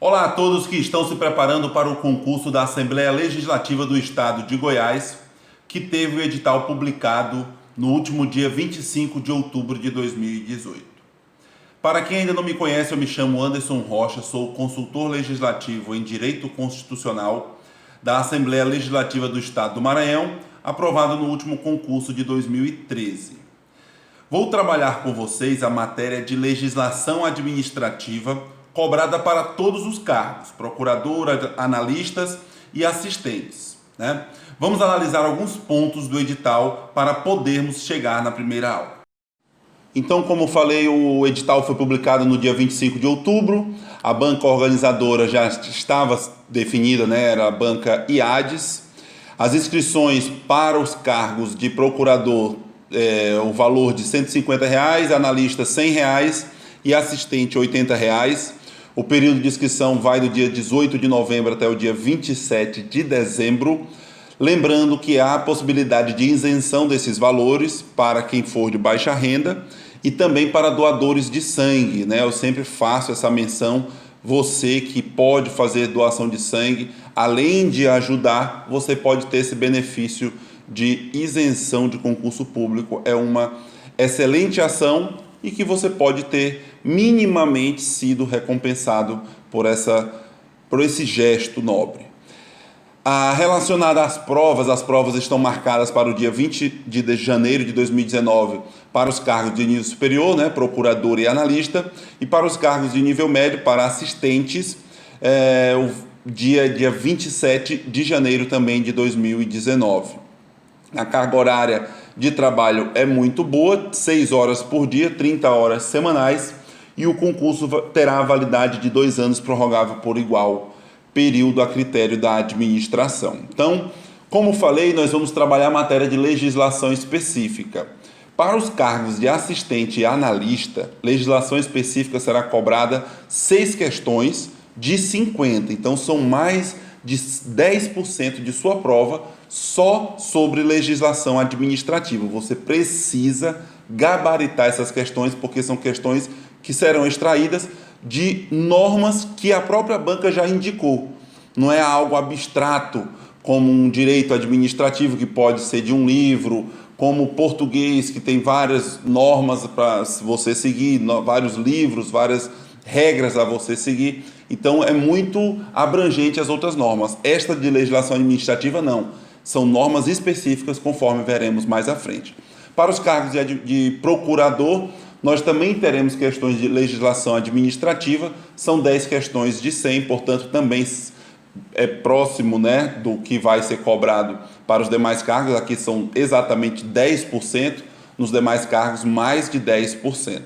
Olá a todos que estão se preparando para o concurso da Assembleia Legislativa do Estado de Goiás, que teve o edital publicado no último dia 25 de outubro de 2018. Para quem ainda não me conhece, eu me chamo Anderson Rocha, sou consultor legislativo em Direito Constitucional da Assembleia Legislativa do Estado do Maranhão, aprovado no último concurso de 2013. Vou trabalhar com vocês a matéria de legislação administrativa cobrada para todos os cargos, procurador, analistas e assistentes, né? Vamos analisar alguns pontos do edital para podermos chegar na primeira aula. Então, como falei, o edital foi publicado no dia 25 de outubro, a banca organizadora já estava definida, né? Era a banca IADES. As inscrições para os cargos de procurador, o valor de R$ 150, analista R$ 100 e assistente R$ 80. O período de inscrição vai do dia 18 de novembro até o dia 27 de dezembro. Lembrando que há a possibilidade de isenção desses valores para quem for de baixa renda e também para doadores de sangue, né? Eu sempre faço essa menção. Você que pode fazer doação de sangue, além de ajudar, você pode ter esse benefício de isenção de concurso público. É uma excelente ação e que você pode ter minimamente sido recompensado por esse gesto nobre. Relacionada às provas, as provas estão marcadas para o dia 20 de janeiro de 2019 para os cargos de nível superior, né, procurador e analista, e para os cargos de nível médio, para assistentes, o dia 27 de janeiro também de 2019. A carga horária de trabalho é muito boa, 6 horas por dia, 30 horas semanais, e o concurso terá a validade de 2 anos, prorrogável por igual período a critério da administração. Então, como falei, nós vamos trabalhar a matéria de legislação específica. Para os cargos de assistente e analista, legislação específica será cobrada 6 questões de 50. Então, são mais de 10% de sua prova só sobre legislação administrativa. Você precisa gabaritar essas questões, porque são questões que serão extraídas de normas que a própria banca já indicou. Não é algo abstrato, como um direito administrativo que pode ser de um livro, como o português, que tem várias normas para você seguir, vários livros, várias regras a você seguir. Então é muito abrangente as outras normas. Esta de legislação administrativa não. São normas específicas, conforme veremos mais à frente. Para os cargos de procurador, nós também teremos questões de legislação administrativa, são 10 questões de 100, portanto também é próximo, né, do que vai ser cobrado para os demais cargos. Aqui são exatamente 10%, nos demais cargos mais de 10%.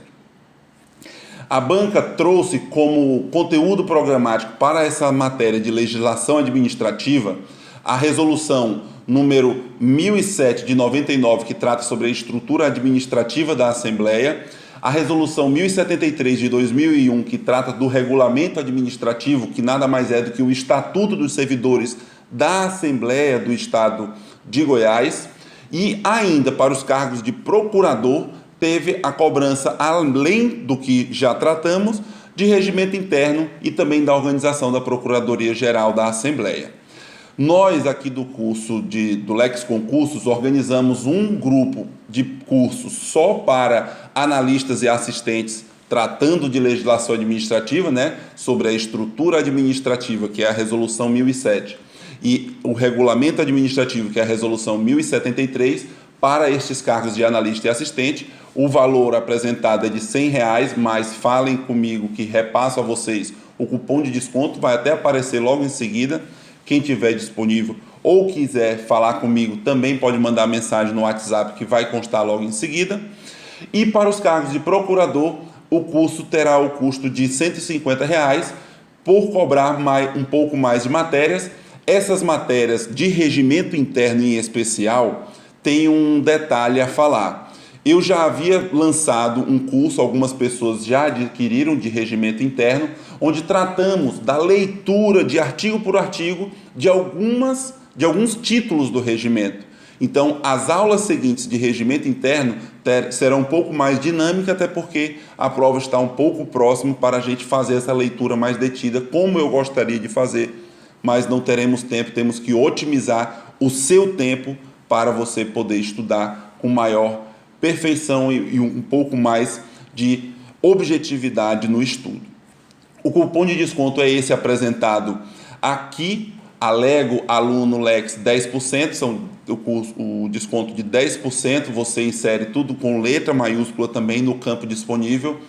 A banca trouxe como conteúdo programático para essa matéria de legislação administrativa a resolução número 1007 de 99, que trata sobre a estrutura administrativa da Assembleia, a resolução 1073 de 2001, que trata do regulamento administrativo, que nada mais é do que o Estatuto dos Servidores da Assembleia do Estado de Goiás, e ainda para os cargos de procurador, teve a cobrança, além do que já tratamos, de regimento interno e também da organização da Procuradoria-Geral da Assembleia. Nós aqui do curso do Lex Concursos organizamos um grupo de cursos só para analistas e assistentes tratando de legislação administrativa, né, sobre a estrutura administrativa, que é a resolução 1007, e o regulamento administrativo, que é a resolução 1073, para estes cargos de analista e assistente. O valor apresentado é de R$ 100, mas falem comigo que repasso a vocês o cupom de desconto, vai até aparecer logo em seguida. Quem tiver disponível ou quiser falar comigo também pode mandar mensagem no WhatsApp, que vai constar logo em seguida. E para os cargos de procurador, o curso terá o custo de R$ 150 por cobrar um pouco mais de matérias. Essas matérias de regimento interno em especial têm um detalhe a falar. Eu já havia lançado um curso, algumas pessoas já adquiriram, de regimento interno, onde tratamos da leitura de artigo por artigo de alguns títulos do regimento. Então, as aulas seguintes de regimento interno serão um pouco mais dinâmicas, até porque a prova está um pouco próximo para a gente fazer essa leitura mais detida, como eu gostaria de fazer, mas não teremos tempo, temos que otimizar o seu tempo para você poder estudar com maior perfeição e um pouco mais de objetividade no estudo. O cupom de desconto é esse apresentado aqui, Alego Aluno Lex 10%, são o desconto de 10%, você insere tudo com letra maiúscula também no campo disponível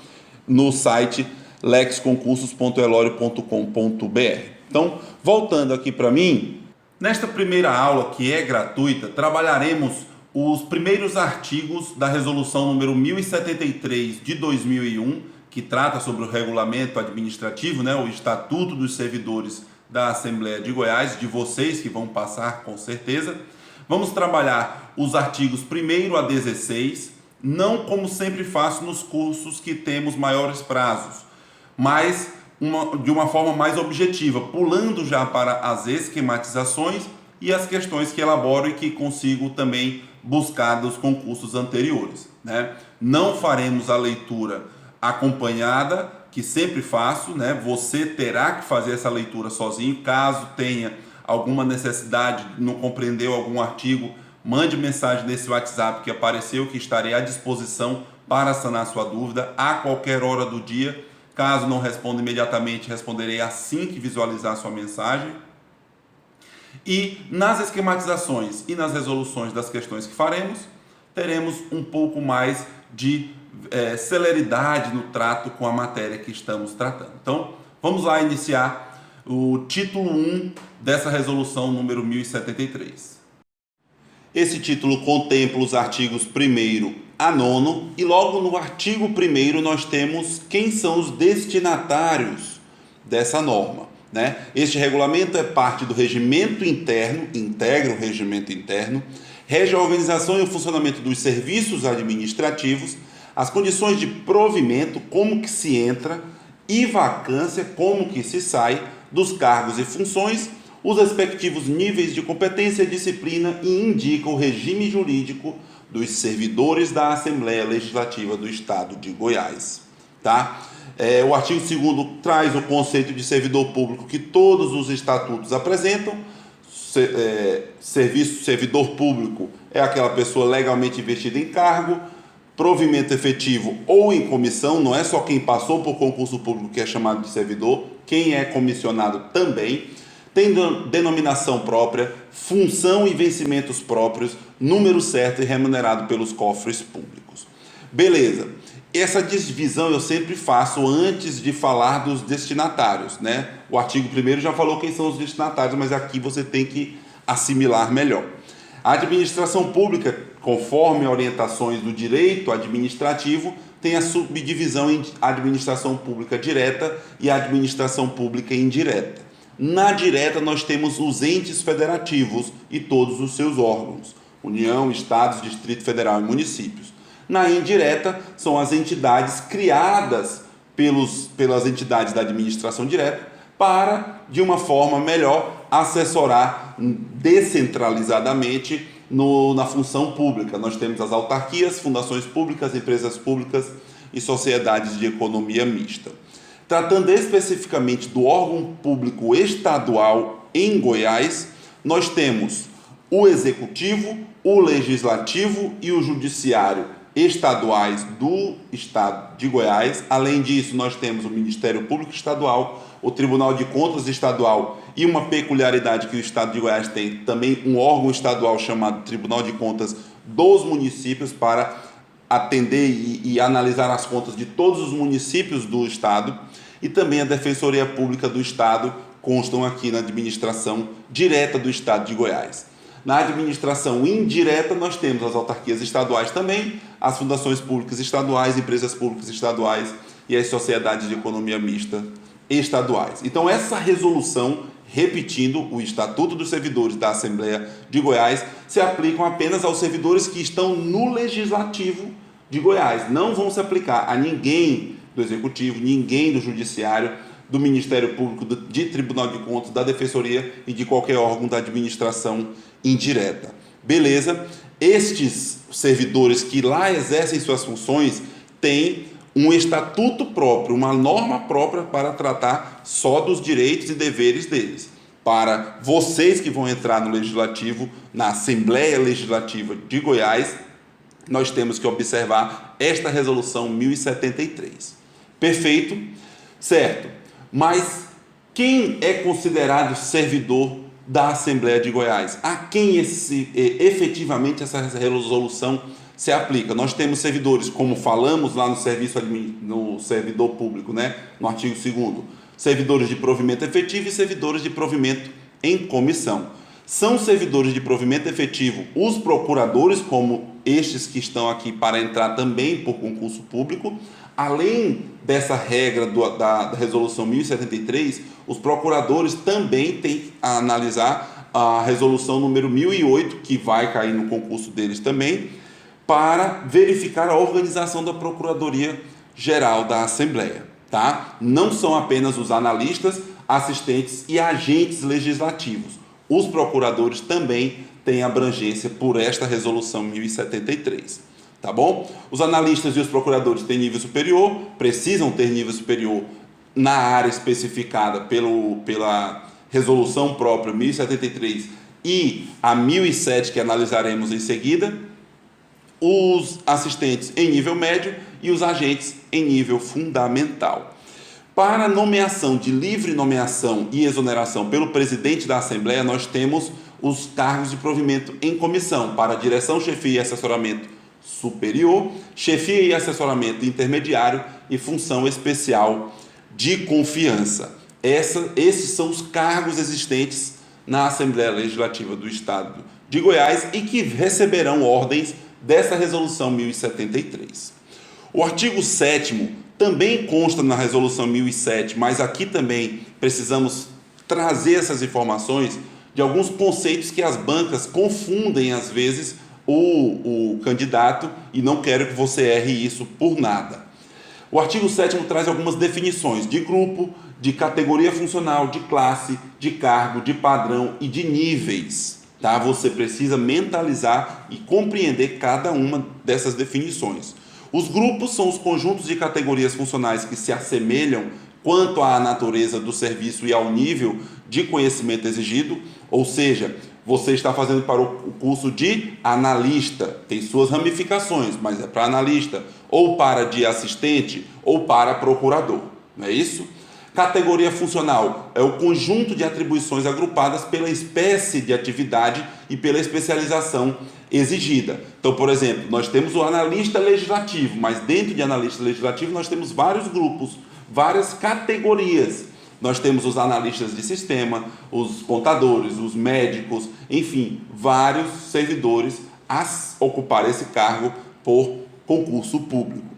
no site lexconcursos.elorio.com.br. Então, voltando aqui para mim, nesta primeira aula, que é gratuita, trabalharemos os primeiros artigos da resolução número 1073 de 2001, que trata sobre o regulamento administrativo, o Estatuto dos Servidores da Assembleia de Goiás, de vocês que vão passar com certeza. Vamos trabalhar os artigos 1º a 16, não como sempre faço nos cursos que temos maiores prazos, mas de uma forma mais objetiva, pulando já para as esquematizações e as questões que elaboro e que consigo também buscar dos concursos anteriores. Não faremos a leitura acompanhada, que sempre faço, Você terá que fazer essa leitura sozinho. Caso tenha alguma necessidade, não compreendeu algum artigo, mande mensagem nesse WhatsApp que apareceu, que estarei à disposição para sanar sua dúvida a qualquer hora do dia. Caso não responda imediatamente, responderei assim que visualizar sua mensagem. E nas esquematizações e nas resoluções das questões que faremos, teremos um pouco mais de celeridade no trato com a matéria que estamos tratando. Então, vamos lá iniciar o título 1 dessa resolução número 1073. Esse título contempla os artigos 1º a 9º e logo no artigo 1º nós temos quem são os destinatários dessa norma. Este regulamento é parte do regimento interno, integra o regimento interno, rege a organização e o funcionamento dos serviços administrativos, as condições de provimento, como que se entra, e vacância, como que se sai dos cargos e funções, os respectivos níveis de competência e disciplina e indica o regime jurídico dos servidores da Assembleia Legislativa do Estado de Goiás. O artigo 2º traz o conceito de servidor público que todos os estatutos apresentam. Servidor público é aquela pessoa legalmente investida em cargo, provimento efetivo ou em comissão, não é só quem passou por concurso público que é chamado de servidor, quem é comissionado também, tem denominação própria, função e vencimentos próprios, número certo e remunerado pelos cofres públicos. Beleza, essa divisão eu sempre faço antes de falar dos destinatários, O artigo 1º já falou quem são os destinatários, mas aqui você tem que assimilar melhor. A administração pública, conforme orientações do direito administrativo, tem a subdivisão em administração pública direta e administração pública indireta. Na direta nós temos os entes federativos e todos os seus órgãos, União, Estados, Distrito Federal e municípios. Na indireta são as entidades criadas pelas entidades da administração direta para, de uma forma melhor, assessorar descentralizadamente na função pública. Nós temos as autarquias, fundações públicas, empresas públicas e sociedades de economia mista. Tratando especificamente do órgão público estadual em Goiás, nós temos o Executivo, o Legislativo e o Judiciário estaduais do Estado de Goiás. Além disso, nós temos o Ministério Público Estadual, o Tribunal de Contas Estadual e uma peculiaridade que o Estado de Goiás tem, também um órgão estadual chamado Tribunal de Contas dos Municípios para atender e analisar as contas de todos os municípios do Estado, e também a Defensoria Pública do Estado constam aqui na administração direta do Estado de Goiás. Na administração indireta, nós temos as autarquias estaduais também, as fundações públicas estaduais, empresas públicas estaduais e as sociedades de economia mista estaduais. Então, essa resolução, repetindo, o Estatuto dos Servidores da Assembleia de Goiás, se aplicam apenas aos servidores que estão no Legislativo de Goiás. Não vão se aplicar a ninguém do Executivo, ninguém do Judiciário, do Ministério Público, de Tribunal de Contas, da Defensoria e de qualquer órgão da administração indireta. Beleza? Estes servidores que lá exercem suas funções têm um estatuto próprio, uma norma própria para tratar só dos direitos e deveres deles. Para vocês que vão entrar no Legislativo, na Assembleia Legislativa de Goiás, nós temos que observar esta resolução 1073. Perfeito? Certo. Mas quem é considerado servidor da Assembleia de Goiás? A quem efetivamente essa resolução se aplica? Nós temos servidores, como falamos lá no servidor público, né? No artigo 2º, servidores de provimento efetivo e servidores de provimento em comissão. São servidores de provimento efetivo os procuradores, como estes que estão aqui para entrar também por concurso público. Além dessa regra da resolução 1073, os procuradores também têm a analisar a resolução número 1008, que vai cair no concurso deles também, para verificar a organização da Procuradoria-Geral da Assembleia. Tá? Não são apenas os analistas, assistentes e agentes legislativos. Os procuradores também têm abrangência por esta resolução 1073. Tá bom? Os analistas e os procuradores têm nível superior, precisam ter nível superior na área especificada pela resolução própria 1073 e a 1007, que analisaremos em seguida. Os assistentes em nível médio e os agentes em nível fundamental. Para nomeação de livre nomeação e exoneração pelo presidente da Assembleia, nós temos os cargos de provimento em comissão para direção, chefia e assessoramento superior, chefia e assessoramento intermediário e função especial de confiança. Esses são os cargos existentes na Assembleia Legislativa do Estado de Goiás e que receberão ordens dessa resolução 1073. O artigo 7º também consta na resolução 1007, mas aqui também precisamos trazer essas informações de alguns conceitos que as bancas confundem às vezes o candidato, e não quero que você erre isso por nada. O artigo 7º traz algumas definições de grupo, de categoria funcional, de classe, de cargo, de padrão e de níveis. Tá? Você precisa mentalizar e compreender cada uma dessas definições. Os grupos são os conjuntos de categorias funcionais que se assemelham quanto à natureza do serviço e ao nível de conhecimento exigido, ou seja, você está fazendo para o curso de analista, tem suas ramificações, mas é para analista, ou para de assistente, ou para procurador, não é isso? Categoria funcional é o conjunto de atribuições agrupadas pela espécie de atividade e pela especialização exigida. Então, por exemplo, nós temos o analista legislativo, mas dentro de analista legislativo nós temos vários grupos, várias categorias. Nós temos os analistas de sistema, os contadores, os médicos, enfim, vários servidores a ocupar esse cargo por concurso público.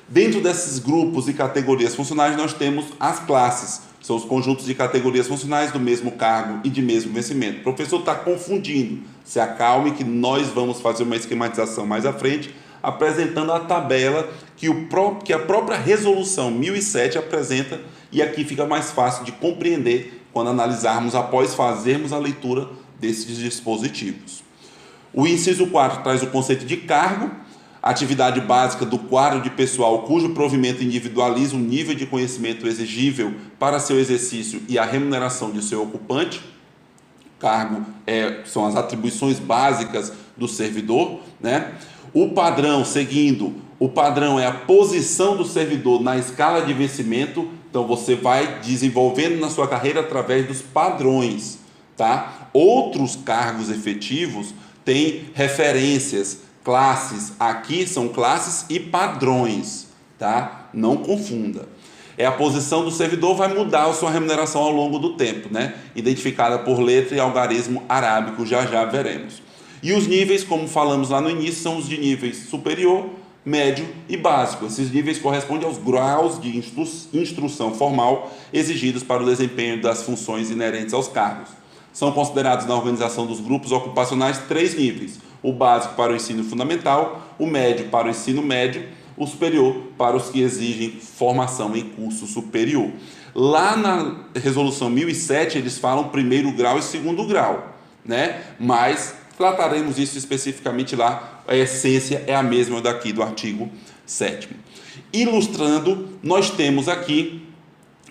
Dentro desses grupos e categorias funcionais, nós temos as classes. São os conjuntos de categorias funcionais do mesmo cargo e de mesmo vencimento. O professor está confundindo. Se acalme que nós vamos fazer uma esquematização mais à frente, apresentando a tabela que a própria resolução 1007 apresenta, e aqui fica mais fácil de compreender quando analisarmos após fazermos a leitura desses dispositivos. O inciso 4 traz o conceito de cargo, atividade básica do quadro de pessoal cujo provimento individualiza o nível de conhecimento exigível para seu exercício e a remuneração de seu ocupante. Cargo são as atribuições básicas do servidor, né? O padrão, seguindo, o padrão é a posição do servidor na escala de vencimento, então você vai desenvolvendo na sua carreira através dos padrões, tá? Outros cargos efetivos têm referências, classes, aqui são classes e padrões, tá? Não confunda. A posição do servidor vai mudar a sua remuneração ao longo do tempo, né? Identificada por letra e algarismo arábico, já veremos. E os níveis, como falamos lá no início, são os de níveis superior, médio e básico. Esses níveis correspondem aos graus de instrução formal exigidos para o desempenho das funções inerentes aos cargos. São considerados na organização dos grupos ocupacionais 3 níveis: o básico para o ensino fundamental, o médio para o ensino médio, o superior para os que exigem formação em curso superior. Lá na resolução 1007 eles falam primeiro grau e segundo grau, né? Mas Trataremos isso especificamente lá, a essência é a mesma daqui do artigo 7º. Ilustrando, nós temos aqui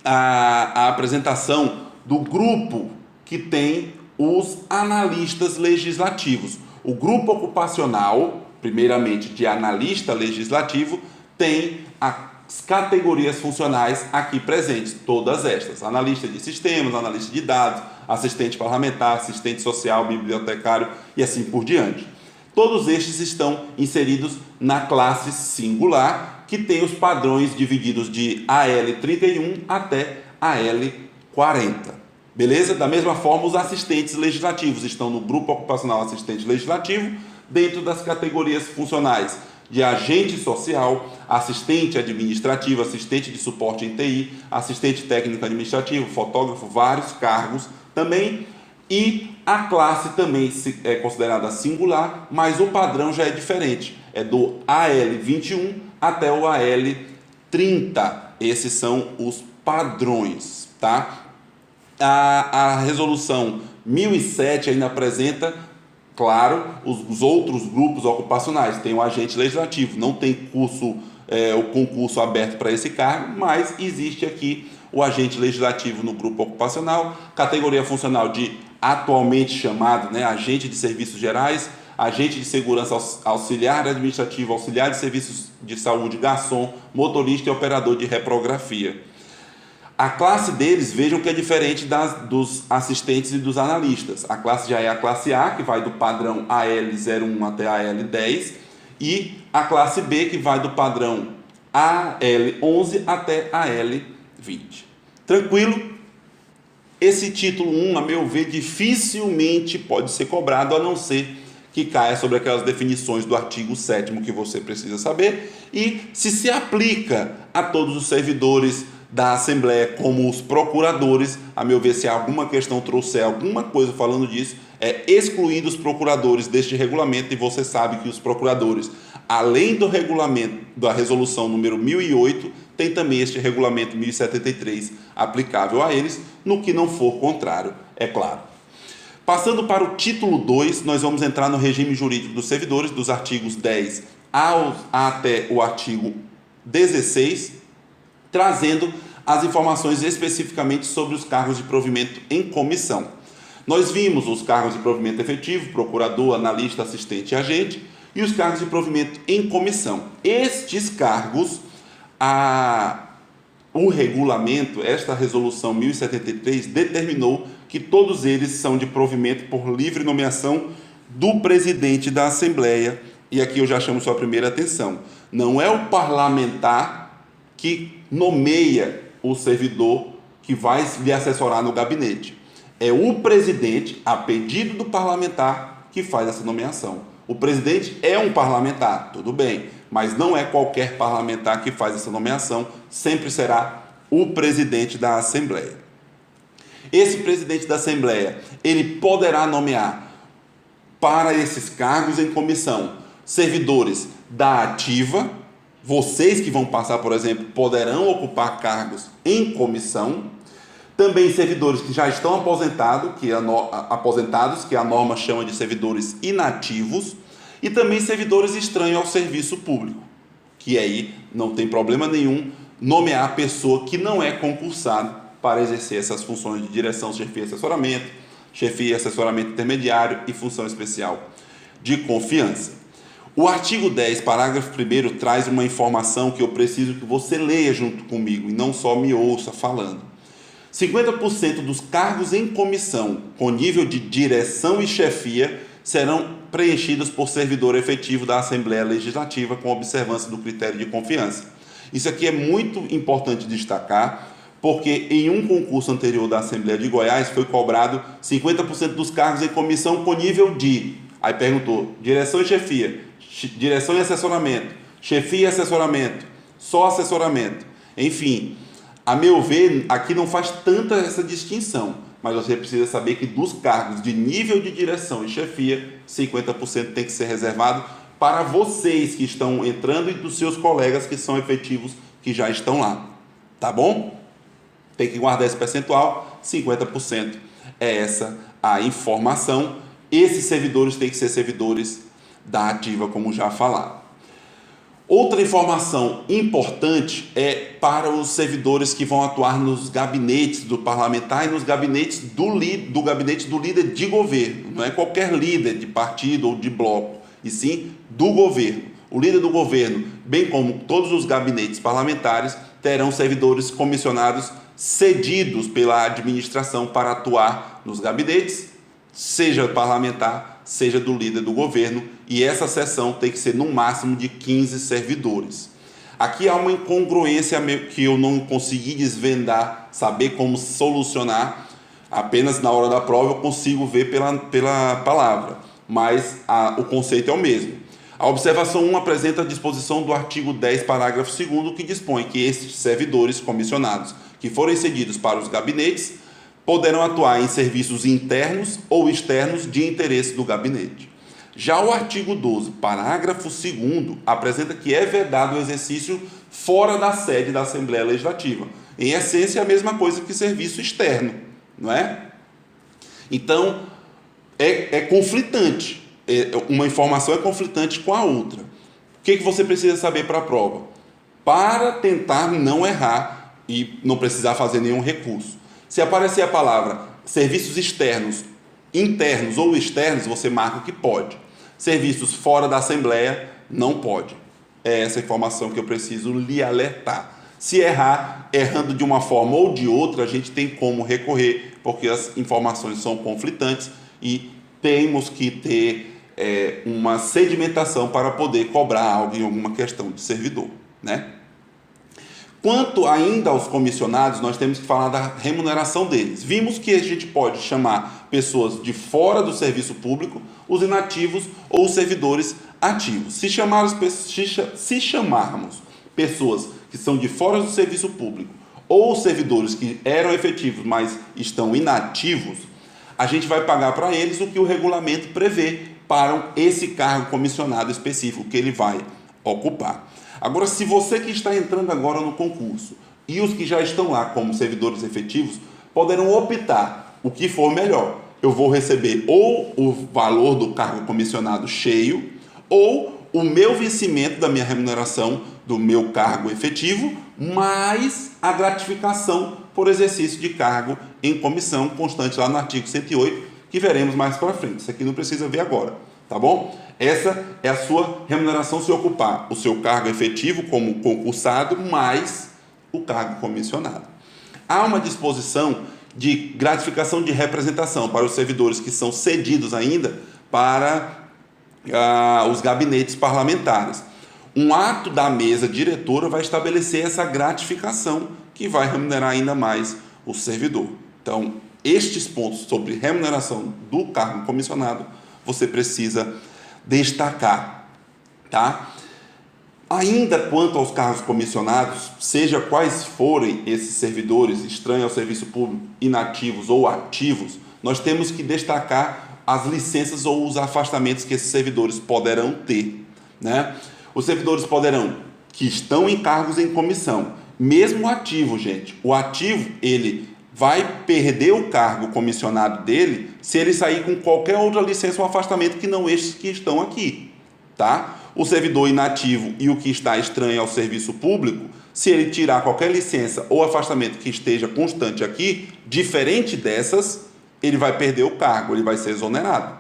a apresentação do grupo que tem os analistas legislativos. O grupo ocupacional, primeiramente de analista legislativo, tem as categorias funcionais aqui presentes, todas estas: analista de sistemas, analista de dados, assistente parlamentar, assistente social, bibliotecário e assim por diante. Todos estes estão inseridos na classe singular, que tem os padrões divididos de AL31 até AL40. Beleza? Da mesma forma, os assistentes legislativos estão no grupo ocupacional assistente legislativo, dentro das categorias funcionais de agente social, assistente administrativo, assistente de suporte em TI, assistente técnico administrativo, fotógrafo, vários cargos também. E a classe também é considerada singular, mas o padrão já é diferente. É do AL21 até o AL30. Esses são os padrões, tá? A resolução 1007 ainda apresenta, claro, os outros grupos ocupacionais. Tem o agente legislativo, não tem o concurso aberto para esse cargo, mas existe aqui o agente legislativo no grupo ocupacional, categoria funcional de atualmente chamado, agente de serviços gerais, agente de segurança auxiliar administrativo, auxiliar de serviços de saúde, garçom, motorista e operador de reprografia. A classe deles, vejam que é diferente dos assistentes e dos analistas. A classe já é a classe A, que vai do padrão AL01 até AL10, e a classe B, que vai do padrão AL11 até AL20. Tranquilo? Esse título 1, a meu ver, dificilmente pode ser cobrado, a não ser que caia sobre aquelas definições do artigo 7º que você precisa saber, e se aplica a todos os servidores da Assembleia, como os procuradores. A meu ver, se alguma questão trouxer alguma coisa falando disso, é excluindo os procuradores deste regulamento, e você sabe que os procuradores, além do regulamento da resolução número 1008, tem também este regulamento 1073 aplicável a eles, no que não for contrário, é claro. Passando para o título 2, nós vamos entrar no regime jurídico dos servidores, dos artigos 10 até o artigo 16, trazendo as informações especificamente sobre os cargos de provimento em comissão. Nós vimos os cargos de provimento efetivo, procurador, analista, assistente e agente, e os cargos de provimento em comissão. Estes cargos, o regulamento, esta resolução 1073, determinou que todos eles são de provimento por livre nomeação do presidente da Assembleia. E aqui eu já chamo sua primeira atenção. Não é o parlamentar que nomeia o servidor que vai lhe assessorar no gabinete. É o presidente, a pedido do parlamentar, que faz essa nomeação. O presidente é um parlamentar, tudo bem, mas não é qualquer parlamentar que faz essa nomeação, sempre será o presidente da Assembleia. Esse presidente da Assembleia, ele poderá nomear para esses cargos em comissão servidores da ativa. Vocês que vão passar, por exemplo, poderão ocupar cargos em comissão. Também servidores que já estão aposentados, que a norma chama de servidores inativos, e também servidores estranhos ao serviço público, que aí não tem problema nenhum nomear a pessoa que não é concursado para exercer essas funções de direção, chefia e assessoramento intermediário e função especial de confiança. O artigo 10, parágrafo 1º, traz uma informação que eu preciso que você leia junto comigo e não só me ouça falando. 50% dos cargos em comissão com nível de direção e chefia serão preenchidos por servidor efetivo da Assembleia Legislativa com observância do critério de confiança. Isso aqui é muito importante destacar, porque em um concurso anterior da Assembleia de Goiás foi cobrado 50% dos cargos em comissão com nível de... Aí perguntou, direção e chefia, direção e assessoramento, chefia e assessoramento, só assessoramento. Enfim, a meu ver, aqui não faz tanta essa distinção, mas você precisa saber que dos cargos de nível de direção e chefia, 50% tem que ser reservado para vocês que estão entrando e dos seus colegas que são efetivos, que já estão lá. Tá bom? Tem que guardar esse percentual, 50% é essa a informação. esses servidores têm que ser servidores da ativa, como já falado. Outra informação importante é para os servidores que vão atuar nos gabinetes do parlamentar e nos gabinetes do gabinete do líder de governo. Não é qualquer líder de partido ou de bloco, e sim do governo. O líder do governo, bem como todos os gabinetes parlamentares, terão servidores comissionados cedidos pela administração para atuar nos gabinetes, seja parlamentar, seja do líder do governo, e essa seção tem que ser no máximo de 15 servidores. Aqui há uma incongruência que eu não consegui desvendar, saber como solucionar, apenas na hora da prova eu consigo ver pela palavra, mas o conceito é o mesmo. A observação 1 apresenta a disposição do artigo 10, parágrafo 2º, que dispõe que esses servidores comissionados que forem cedidos para os gabinetes poderão atuar em serviços internos ou externos de interesse do gabinete. Já o artigo 12, parágrafo 2º, apresenta que é vedado o exercício fora da sede da Assembleia Legislativa. Em essência, é a mesma coisa que serviço externo, não é? Então, é conflitante. Uma informação é conflitante com a outra. O que você precisa saber para a prova? Para tentar não errar e não precisar fazer nenhum recurso. Se aparecer a palavra serviços externos, internos ou externos, você marca que pode. Serviços fora da Assembleia, não pode. É essa informação que eu preciso lhe alertar. Se errar, errando de uma forma ou de outra, a gente tem como recorrer, porque as informações são conflitantes e temos que ter uma sedimentação para poder cobrar algo em alguma questão de servidor, né? Quanto ainda aos comissionados, nós temos que falar da remuneração deles. Vimos que a gente pode chamar pessoas de fora do serviço público, os inativos ou os servidores ativos. Se chamarmos pessoas que são de fora do serviço público ou servidores que eram efetivos, mas estão inativos, a gente vai pagar para eles o que o regulamento prevê para esse cargo comissionado específico que ele vai ocupar. Agora, se você que está entrando agora no concurso e os que já estão lá como servidores efetivos poderão optar o que for melhor. Eu vou receber ou o valor do cargo comissionado cheio ou o meu vencimento da minha remuneração do meu cargo efetivo, mais a gratificação por exercício de cargo em comissão, constante lá no artigo 108, que veremos mais para frente. Isso aqui não precisa ver agora, tá bom? Essa é a sua remuneração se ocupar o seu cargo efetivo como concursado, mais o cargo comissionado. Há uma disposição de gratificação de representação para os servidores que são cedidos ainda para os gabinetes parlamentares. Um ato da mesa diretora vai estabelecer essa gratificação que vai remunerar ainda mais o servidor. Então, estes pontos sobre remuneração do cargo comissionado, você precisa destacar, tá? Ainda quanto aos cargos comissionados, seja quais forem esses servidores estranhos ao serviço público, inativos ou ativos, nós temos que destacar as licenças ou os afastamentos que esses servidores poderão ter, né? Os servidores poderão, que estão em cargos em comissão, mesmo ativo, gente, o ativo, ele vai perder o cargo comissionado dele se ele sair com qualquer outra licença ou afastamento que não estes que estão aqui, tá? O servidor inativo e o que está estranho ao serviço público, se ele tirar qualquer licença ou afastamento que esteja constante aqui, diferente dessas, ele vai perder o cargo, ele vai ser exonerado,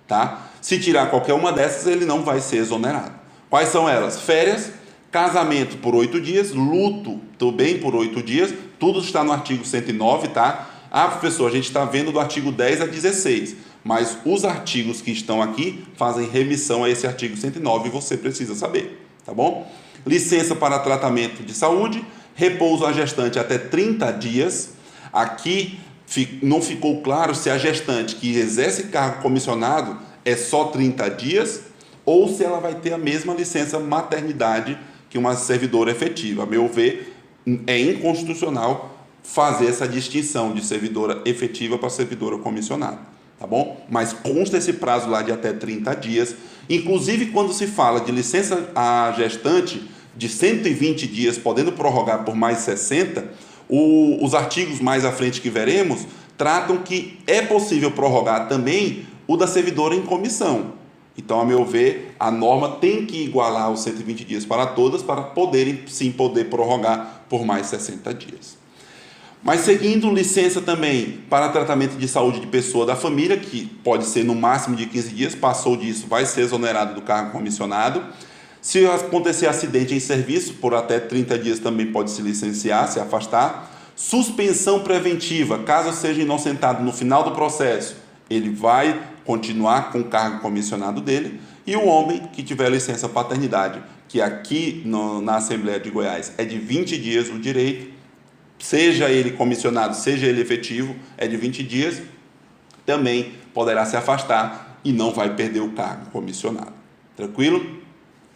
tá? Se tirar qualquer uma dessas, ele não vai ser exonerado. Quais são elas? Férias, casamento por 8 dias, luto também por 8 dias, tudo está no artigo 109, tá? Ah, professor, a gente está vendo do artigo 10 a 16, mas os artigos que estão aqui fazem remissão a esse artigo 109 e você precisa saber, tá bom? Licença para tratamento de saúde, repouso à gestante até 30 dias. Aqui não ficou claro se a gestante que exerce cargo comissionado é só 30 dias ou se ela vai ter a mesma licença maternidade que uma servidora efetiva. A meu ver, é inconstitucional fazer essa distinção de servidora efetiva para servidora comissionada, tá bom? Mas consta esse prazo lá de até 30 dias. Inclusive, quando se fala de licença à gestante de 120 dias, podendo prorrogar por mais 60, os artigos mais à frente que veremos tratam que é possível prorrogar também o da servidora em comissão. Então, a meu ver, a norma tem que igualar os 120 dias para todas, para poder prorrogar por mais 60 dias. Mas seguindo, licença também para tratamento de saúde de pessoa da família, que pode ser no máximo de 15 dias, passou disso, vai ser exonerado do cargo comissionado. Se acontecer acidente em serviço, por até 30 dias também pode se licenciar, se afastar. Suspensão preventiva, caso seja inocentado no final do processo, ele vai continuar com o cargo comissionado dele. E o homem que tiver licença paternidade, que aqui na Assembleia de Goiás é de 20 dias o direito, seja ele comissionado, seja ele efetivo, é de 20 dias, também poderá se afastar e não vai perder o cargo comissionado. Tranquilo?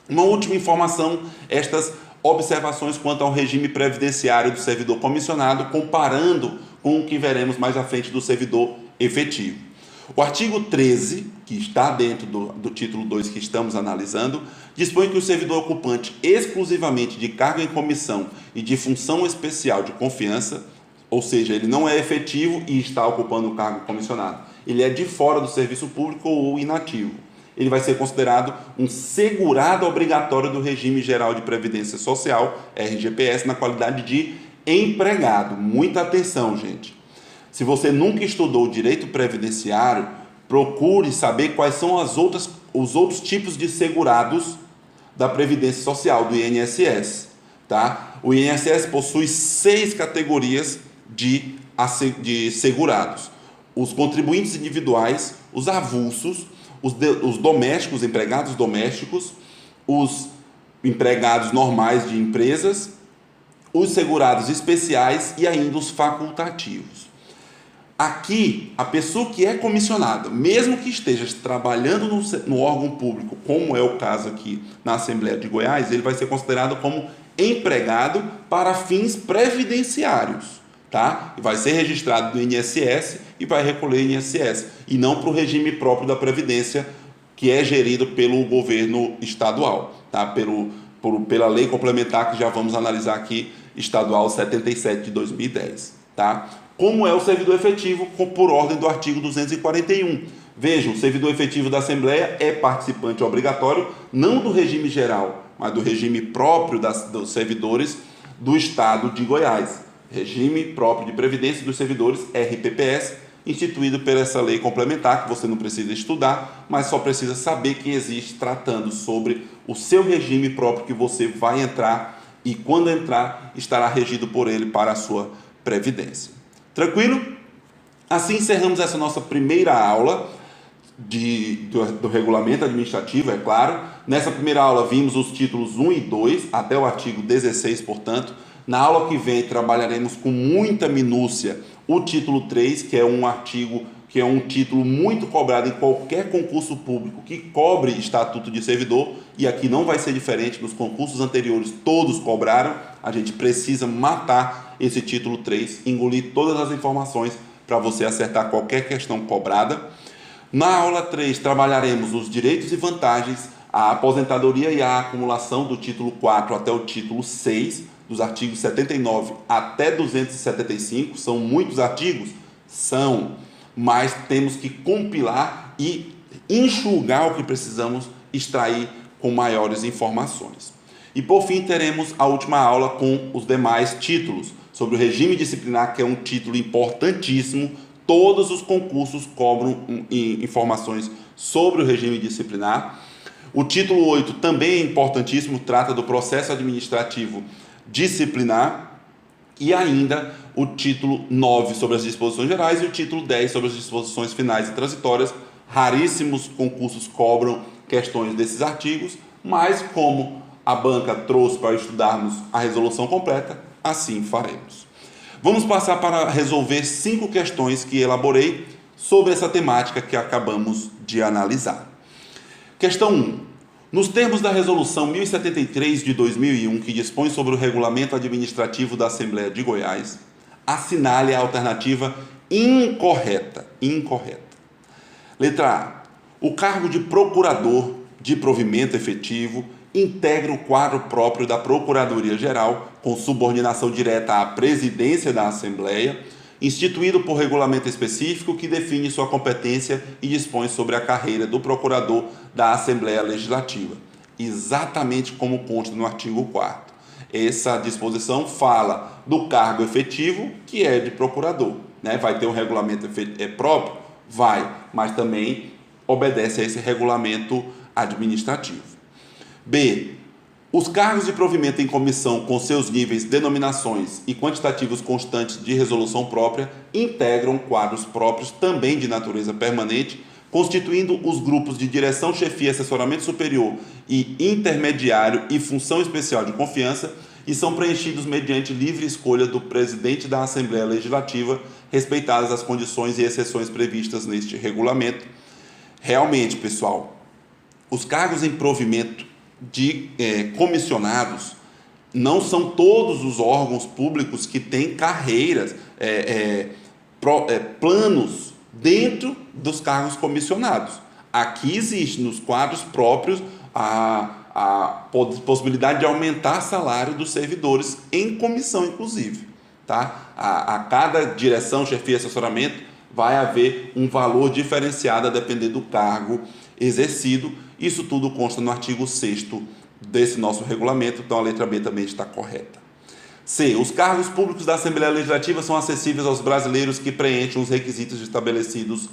Uma última informação, estas observações quanto ao regime previdenciário do servidor comissionado, comparando com o que veremos mais à frente do servidor efetivo. O artigo 13, que está dentro do título 2 que estamos analisando, dispõe que o servidor ocupante exclusivamente de cargo em comissão e de função especial de confiança, ou seja, ele não é efetivo e está ocupando o cargo comissionado, ele é de fora do serviço público ou inativo. Ele vai ser considerado um segurado obrigatório do Regime Geral de Previdência Social, RGPS, na qualidade de empregado. Muita atenção, gente. Se você nunca estudou direito previdenciário, procure saber quais são os outros tipos de segurados da Previdência Social, do INSS. Tá? O INSS possui 6 categorias de segurados. Os contribuintes individuais, os avulsos, os domésticos, empregados domésticos, os empregados normais de empresas, os segurados especiais e ainda os facultativos. Aqui, a pessoa que é comissionada, mesmo que esteja trabalhando no órgão público, como é o caso aqui na Assembleia de Goiás, ele vai ser considerado como empregado para fins previdenciários, tá? Vai ser registrado no INSS e vai recolher INSS, e não para o regime próprio da Previdência, que é gerido pelo governo estadual, tá? Pela lei complementar que já vamos analisar aqui, estadual 77 de 2010, tá? Como é o servidor efetivo, por ordem do artigo 241. Vejam, o servidor efetivo da Assembleia é participante obrigatório, não do regime geral, mas do regime próprio dos servidores do Estado de Goiás. Regime próprio de Previdência dos Servidores, RPPS, instituído por essa lei complementar, que você não precisa estudar, mas só precisa saber que existe, tratando sobre o seu regime próprio que você vai entrar e, quando entrar, estará regido por ele para a sua previdência. Tranquilo? Assim encerramos essa nossa primeira aula do regulamento administrativo, é claro. Nessa primeira aula vimos os títulos 1 e 2, até o artigo 16, portanto. Na aula que vem trabalharemos com muita minúcia o título 3, que é um título muito cobrado em qualquer concurso público que cobre estatuto de servidor, e aqui não vai ser diferente. Nos concursos anteriores todos cobraram. A gente precisa matar esse título 3, engolir todas as informações para você acertar qualquer questão cobrada. Na aula 3 trabalharemos os direitos e vantagens, a aposentadoria e a acumulação do título 4 até o título 6, dos artigos 79 até 275, são muitos artigos? São, mas temos que compilar e enxugar o que precisamos extrair com maiores informações. E por fim teremos a última aula com os demais títulos, sobre o regime disciplinar, que é um título importantíssimo. Todos os concursos cobram informações sobre o regime disciplinar. O título 8 também é importantíssimo, trata do processo administrativo disciplinar, e ainda o título 9 sobre as disposições gerais e o título 10 sobre as disposições finais e transitórias. Raríssimos concursos cobram questões desses artigos, mas como a banca trouxe para estudarmos a resolução completa, assim faremos. Vamos passar para resolver 5 questões que elaborei sobre essa temática que acabamos de analisar. Questão 1. Nos termos da Resolução 1073 de 2001, que dispõe sobre o regulamento administrativo da Assembleia de Goiás, assinale a alternativa incorreta. Letra A. O cargo de procurador de provimento efetivo integra o quadro próprio da Procuradoria-Geral, com subordinação direta à presidência da Assembleia, instituído por regulamento específico que define sua competência e dispõe sobre a carreira do procurador da Assembleia Legislativa, exatamente como consta no artigo 4º. Essa disposição fala do cargo efetivo, que é de procurador, né? Vai ter um regulamento próprio? Vai, mas também obedece a esse regulamento administrativo. B. Os cargos de provimento em comissão com seus níveis, denominações e quantitativos constantes de resolução própria integram quadros próprios também de natureza permanente, constituindo os grupos de direção, chefia, assessoramento superior e intermediário e função especial de confiança e são preenchidos mediante livre escolha do presidente da Assembleia Legislativa, respeitadas as condições e exceções previstas neste regulamento. Realmente, pessoal, os cargos em provimento de comissionados não são todos os órgãos públicos que têm carreiras, planos dentro dos cargos comissionados. Aqui existe nos quadros próprios a possibilidade de aumentar o salário dos servidores em comissão, inclusive. Tá? A cada direção, chefia, assessoramento, vai haver um valor diferenciado a depender do cargo exercido. Isso tudo consta no artigo 6º desse nosso regulamento, então a letra B também está correta. C. Os cargos públicos da Assembleia Legislativa são acessíveis aos brasileiros que preenchem os requisitos estabelecidos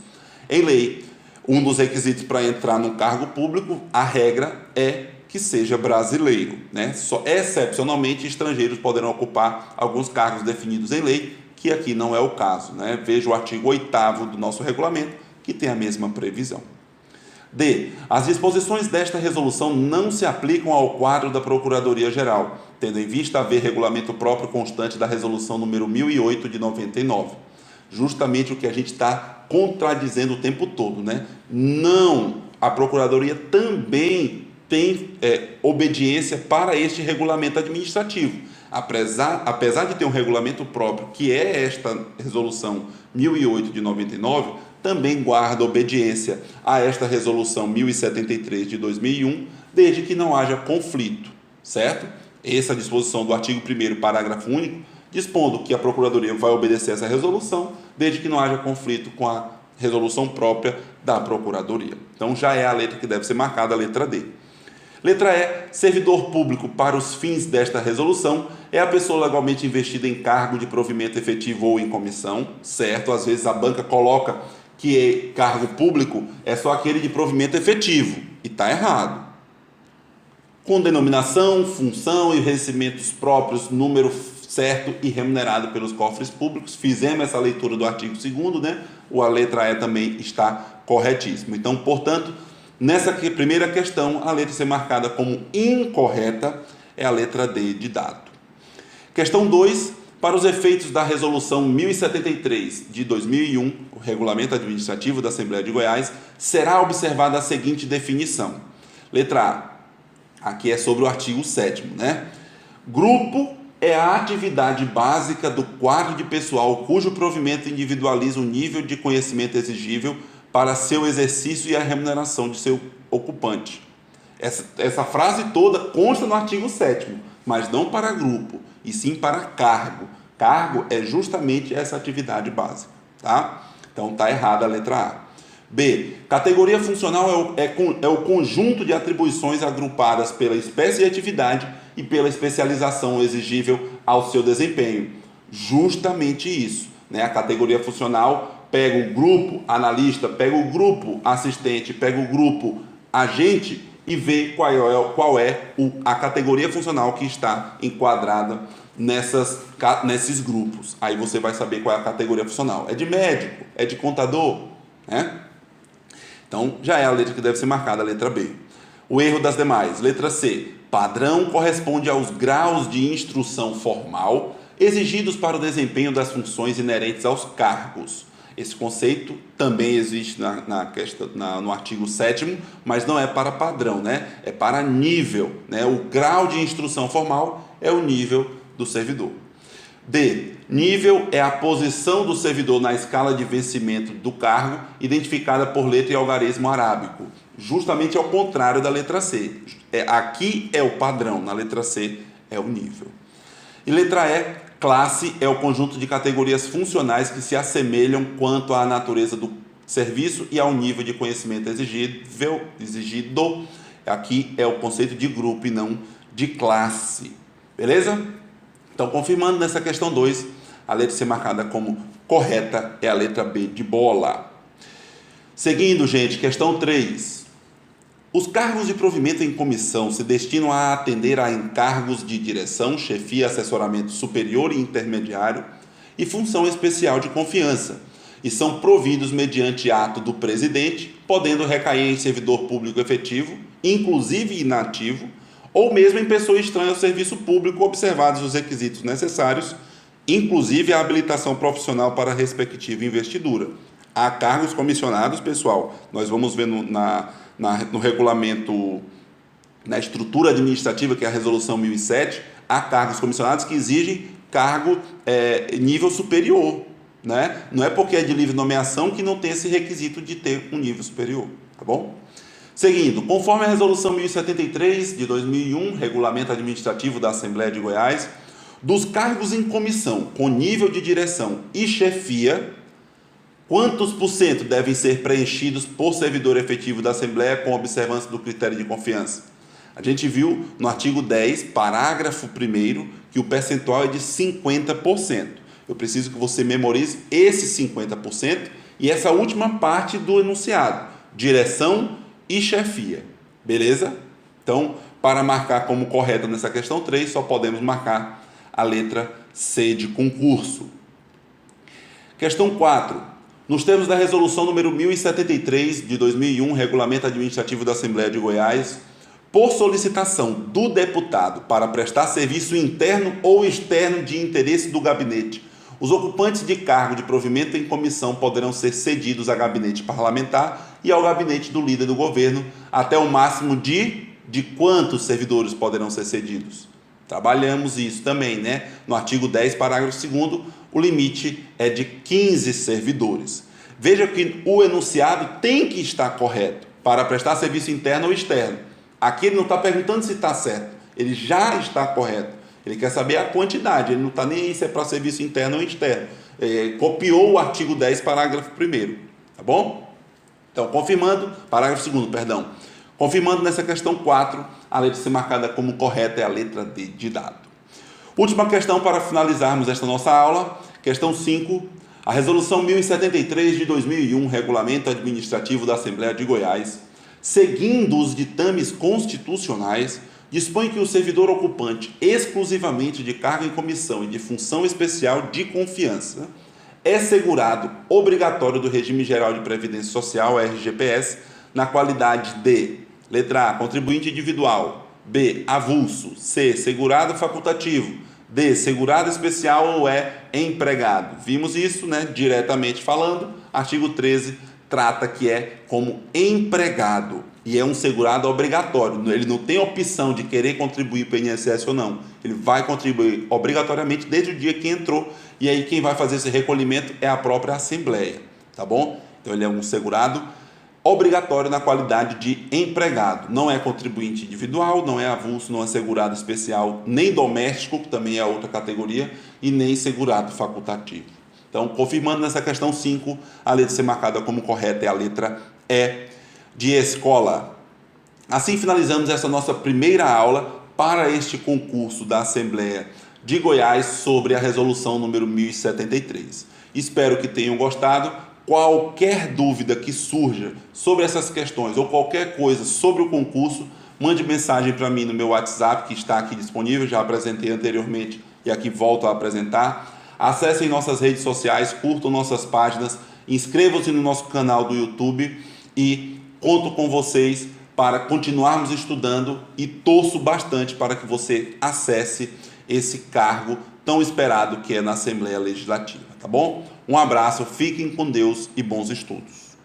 em lei. Um dos requisitos para entrar num cargo público, a regra é que seja brasileiro, né? Só excepcionalmente estrangeiros poderão ocupar alguns cargos definidos em lei, que aqui não é o caso, né? Veja o artigo 8º do nosso regulamento, que tem a mesma previsão. D. As disposições desta resolução não se aplicam ao quadro da Procuradoria-Geral, tendo em vista haver regulamento próprio constante da resolução número 1008 de 99. Justamente o que a gente está contradizendo o tempo todo, né? Não, a Procuradoria também tem obediência para este regulamento administrativo. Apesar de ter um regulamento próprio, que é esta resolução 1008 de 99, também guarda obediência a esta resolução 1073 de 2001, desde que não haja conflito, certo? Essa disposição do artigo 1º, parágrafo único, dispondo que a Procuradoria vai obedecer essa resolução, desde que não haja conflito com a resolução própria da Procuradoria. Então já é a letra que deve ser marcada, a letra D. Letra E. Servidor público para os fins desta resolução é a pessoa legalmente investida em cargo de provimento efetivo ou em comissão, certo? Às vezes a banca coloca que cargo público é só aquele de provimento efetivo, e está errado. Com denominação, função e recebimentos próprios, número certo e remunerado pelos cofres públicos. Fizemos essa leitura do artigo 2º, né? A letra E também está corretíssima. Então, portanto, nessa primeira questão, a letra a ser marcada como incorreta é a letra D de dado. Questão 2. Para os efeitos da Resolução 1073 de 2001, o Regulamento Administrativo da Assembleia de Goiás, será observada a seguinte definição. Letra A. Aqui é sobre o artigo 7º, né? Grupo é a atividade básica do quadro de pessoal cujo provimento individualiza o nível de conhecimento exigível para seu exercício e a remuneração de seu ocupante. Essa frase toda consta no artigo 7º, mas não para grupo, e sim para cargo. Cargo é justamente essa atividade básica, tá? Então está errada a letra A. B. Categoria funcional é o conjunto de atribuições agrupadas pela espécie de atividade e pela especialização exigível ao seu desempenho. Justamente isso, né? A categoria funcional pega o grupo analista, pega o grupo assistente, pega o grupo agente e vê qual é a categoria funcional que está enquadrada nesses grupos. Aí você vai saber qual é a categoria funcional. É de médico? É de contador? Né? Então, já é a letra que deve ser marcada, a letra B. O erro das demais. Letra C. Padrão corresponde aos graus de instrução formal exigidos para o desempenho das funções inerentes aos cargos. Esse conceito também existe no artigo 7º, mas não é para padrão, né? É para nível, né? O grau de instrução formal é o nível do servidor. D. Nível é a posição do servidor na escala de vencimento do cargo, identificada por letra e algarismo arábico. Justamente ao contrário da letra C. Aqui é o padrão, na letra C é o nível. E letra E. Classe é o conjunto de categorias funcionais que se assemelham quanto à natureza do serviço e ao nível de conhecimento exigido. Aqui é o conceito de grupo e não de classe. Beleza? Então, confirmando nessa questão 2, a letra C marcada como correta é a letra B de bola. Seguindo, gente, questão 3. Os cargos de provimento em comissão se destinam a atender a encargos de direção, chefia, assessoramento superior e intermediário e função especial de confiança, e são providos mediante ato do presidente, podendo recair em servidor público efetivo, inclusive inativo, ou mesmo em pessoa estranha ao serviço público, observados os requisitos necessários, inclusive a habilitação profissional para a respectiva investidura. Há cargos comissionados, pessoal, nós vamos ver no regulamento, na estrutura administrativa, que é a resolução 1007, há cargos comissionados que exigem cargo nível superior, né? Não é porque é de livre nomeação que não tem esse requisito de ter um nível superior, tá bom? Seguindo, conforme a resolução 1073 de 2001, regulamento administrativo da Assembleia de Goiás, dos cargos em comissão com nível de direção e chefia, quantos por cento devem ser preenchidos por servidor efetivo da Assembleia com observância do critério de confiança? A gente viu no artigo 10, parágrafo 1º, que o percentual é de 50%. Eu preciso que você memorize esse 50% e essa última parte do enunciado, direção e chefia. Beleza? Então, para marcar como correta nessa questão 3, só podemos marcar a letra C de concurso. Questão 4. Nos termos da resolução número 1073 de 2001, Regulamento Administrativo da Assembleia de Goiás, por solicitação do deputado para prestar serviço interno ou externo de interesse do gabinete, os ocupantes de cargo de provimento em comissão poderão ser cedidos a gabinete parlamentar e ao gabinete do líder do governo, até o máximo de quantos servidores poderão ser cedidos? Trabalhamos isso também, né? No artigo 10, parágrafo 2º, o limite é de 15 servidores. Veja que o enunciado tem que estar correto para prestar serviço interno ou externo. Aqui ele não está perguntando se está certo, ele já está correto. Ele quer saber a quantidade, ele não está nem aí se é para serviço interno ou externo. Copiou o artigo 10, parágrafo 1º, tá bom? Então, parágrafo 2º, perdão. Confirmando nessa questão 4, a letra C marcada como correta é a letra D de dado. Última questão para finalizarmos esta nossa aula, questão 5. A resolução 1073 de 2001, Regulamento Administrativo da Assembleia de Goiás, seguindo os ditames constitucionais, dispõe que o servidor ocupante exclusivamente de cargo em comissão e de função especial de confiança é segurado obrigatório do Regime Geral de Previdência Social, RGPS, na qualidade de, letra A, contribuinte individual, B, avulso, C, segurado facultativo, D, segurado especial ou E, empregado. Vimos isso, né, diretamente falando. Artigo 13 trata que é como empregado e é um segurado obrigatório. Ele não tem opção de querer contribuir para o INSS ou não. Ele vai contribuir obrigatoriamente desde o dia que entrou, e aí quem vai fazer esse recolhimento é a própria Assembleia, tá bom? Então ele é um segurado obrigatório na qualidade de empregado. Não é contribuinte individual, não é avulso, não é segurado especial, nem doméstico, que também é outra categoria, e nem segurado facultativo. Então, confirmando nessa questão 5, a letra C marcada como correta é a letra E de escola. Assim finalizamos essa nossa primeira aula para este concurso da Assembleia de Goiás sobre a resolução número 1073. Espero que tenham gostado. Qualquer dúvida que surja sobre essas questões ou qualquer coisa sobre o concurso, mande mensagem para mim no meu WhatsApp, que está aqui disponível, já apresentei anteriormente e aqui volto a apresentar. Acessem nossas redes sociais, curtam nossas páginas, inscrevam-se no nosso canal do YouTube e conto com vocês para continuarmos estudando e torço bastante para que você acesse esse cargo tão esperado que é na Assembleia Legislativa, tá bom? Um abraço, fiquem com Deus e bons estudos.